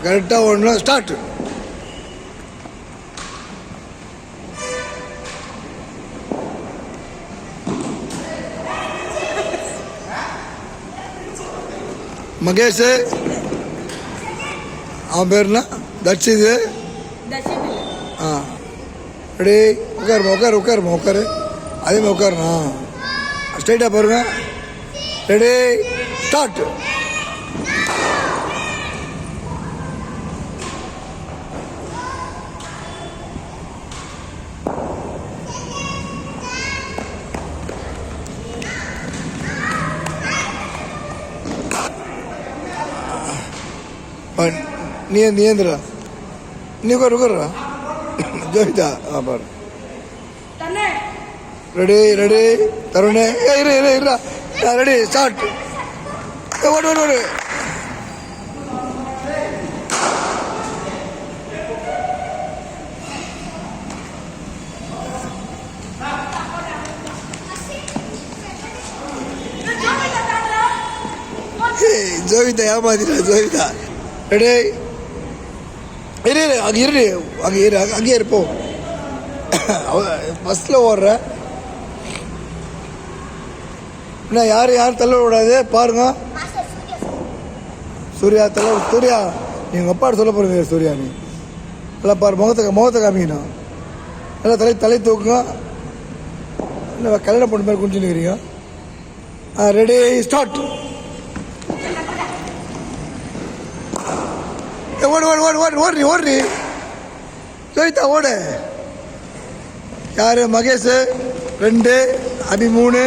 கரெக்டாக ஒன்று ஸ்டார்ட். மகேஷ் அவன் பேர்னா தட்சிது. ரெடி உட்காருமா உட்காரு உட்காருமா உட்காரு அதே மாதிரி உட்காருண்ணா ஸ்ட்ரைட்டாக பாருங்க. Ready start. நீ ஏந்திரா நீ உட்காருடா ஜோதிதா. பாரு ரெடி ரெடி தருணே இரு இரு இருடா. Ready start. ஓடு ஓடு ஓடு. ஜோவிதா ஏமாத்திட்டா ஜோவிதா. ரெடி இரு அங்கே இரு அங்கே இரு அங்கேயே இருப்போம். ஃபஸ்ட்டில் ஓடுற என்ன யாரும் தள்ள விடாது பாருங்க. சூர்யா தள்ள சூர்யா எங்கள் அப்பாட்ட சொல்ல போகிறீங்க சூர்யா நீ நல்லா பாரு முகத்தை காமிக்கணும். நல்லா தலை தூக்குங்க. இல்லை கல்யாணம் பண்ண மாதிரி குடிச்சுன்னு இருக்கிறீங்க. Ready start. ஓடு ஓடு ஓடு ஓடு ஓடுறி ஓடுறி ஜோதிதா ஓடு. யார் மகேஷ் 2 அபி 3